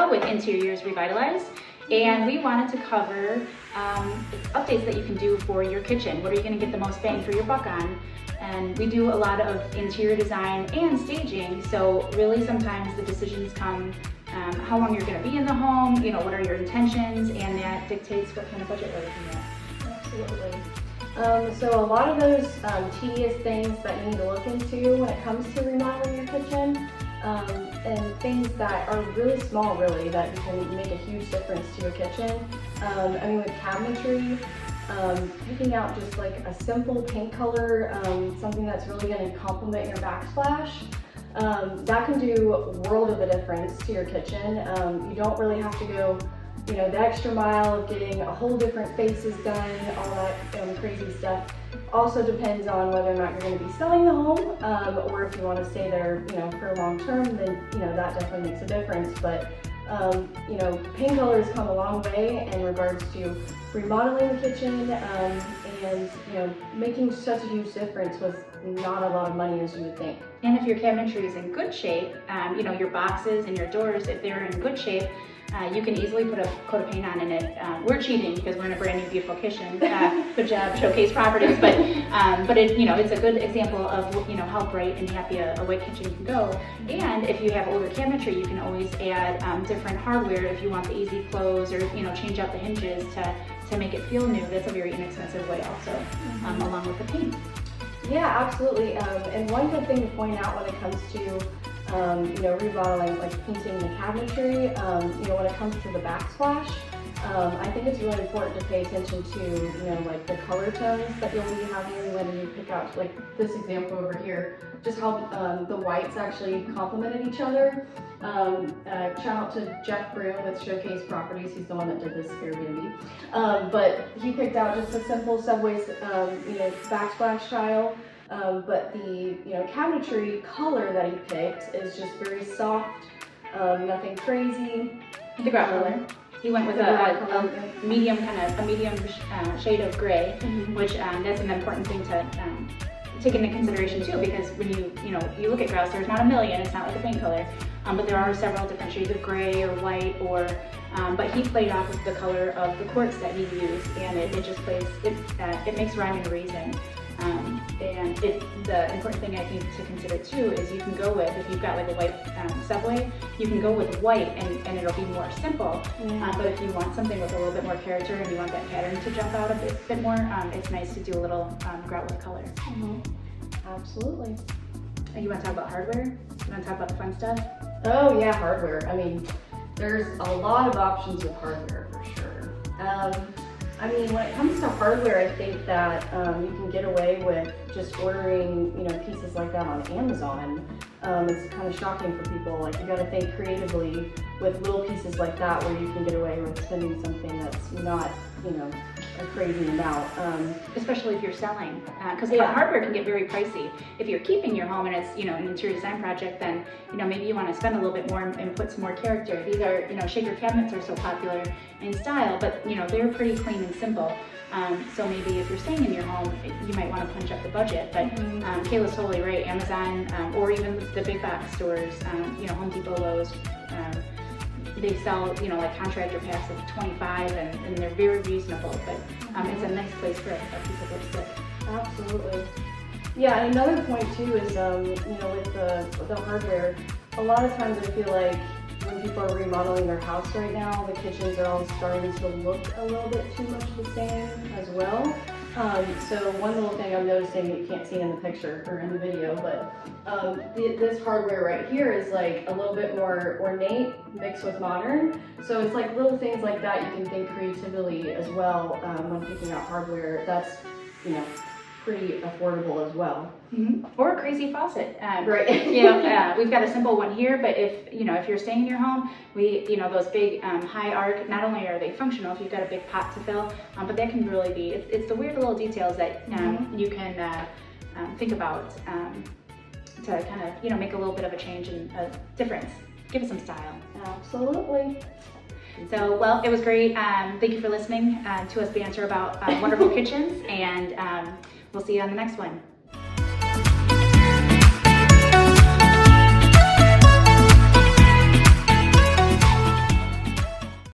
well with Interiors Revitalized, and we wanted to cover updates that you can do for your kitchen. What are you going to get the most bang for your buck on? And we do a lot of interior design and staging, so really sometimes the decisions come how long you're going to be in the home, what are your intentions, and that dictates what kind of budget we're looking at. Absolutely. So a lot of those tedious things that you need to look into when it comes to remodeling your kitchen, and things that are really small, really, that you can make a huge difference to your kitchen. I mean, with cabinetry, picking out just like a simple paint color, something that's really going to complement your backsplash, that can do a world of a difference to your kitchen. You don't really have to go the extra mile of getting a whole different faces done, all that crazy stuff. Also depends on whether or not you're going to be selling the home, or if you want to stay there, for long term, then, that definitely makes a difference. But, paint colors come a long way in regards to remodeling the kitchen, and, making such a huge difference with not a lot of money as you would think. And if your cabinetry is in good shape, your boxes and your doors, if they're in good shape, you can easily put a coat of paint on in it. We're cheating because we're in a brand new beautiful kitchen. Good job, Showcase Properties. But it's a good example of how bright and happy a white kitchen can go. And if you have older cabinetry, you can always add different hardware if you want the easy close, or change out the hinges to make it feel new. That's a very inexpensive way also, along with the paint. Yeah, absolutely. And one good thing to point out when it comes to remodeling, like painting the cabinetry, when it comes to the backsplash, I think it's really important to pay attention to, like the color tones that you'll be having when you pick out, like this example over here, just how the whites actually complemented each other. Shout out to Jeff Broom with Showcase Properties. He's the one that did this Airbnb. But he picked out just a simple Subway's, backsplash style. But the cabinetry color that he picked is just very soft, nothing crazy. The grout color. He went with a medium shade of gray, which that's an important thing to take into consideration too, because when you look at grouse, there's not a million. It's not like a paint color, but there are several different shades of gray or white, but he played off of the color of the quartz that he used, and it just plays. It makes rhyme and reason. And the important thing I think to consider too is you can go with, if you've got like a white Subway, you can go with white and it'll be more simple. But if you want something with a little bit more character and you want that pattern to jump out a bit more, it's nice to do a little grout with color. Absolutely. You want to talk about hardware? You want to talk about the fun stuff? Oh yeah, hardware. I mean, there's a lot of options with hardware for sure. I mean, when it comes to hardware, I think that you can get away with just ordering, pieces like that on Amazon. It's kind of shocking for people. Like, you got to think creatively with little pieces like that, where you can get away with spending something that's not, a crazy amount. Especially if you're selling, because hardware can get very pricey. If you're keeping your home and it's, an interior design project, then, maybe you want to spend a little bit more and put some more character. These are, shaker cabinets are so popular in style, but, they're pretty clean and simple. So maybe if you're staying in your home, you might want to punch up the budget. But Kayla's totally right. Amazon, or even the big box stores, Home Depot, Lowe's, they sell, like contractor packs of 25, and they're very reasonable. But it's a nice place for a piece of lipstick. Absolutely. Yeah, and another point too is, with the hardware, a lot of times I feel like when people are remodeling their house right now, the kitchens are all starting to look a little bit too much the same as well. So one little thing I'm noticing that you can't see in the picture or in the video, but this hardware right here is like a little bit more ornate mixed with modern. So it's like little things like that you can think creatively as well when picking out hardware. That's, pretty affordable as well. Or a crazy faucet. Right. We've got a simple one here, but if you're staying in your home, those big high arc, not only are they functional if you've got a big pot to fill, but that can really be, it's the weird little details that you can think about to kind of, make a little bit of a change and a difference. Give it some style. Absolutely. So, well, it was great. Thank you for listening to us banter about wonderful kitchens, and we'll see you on the next one.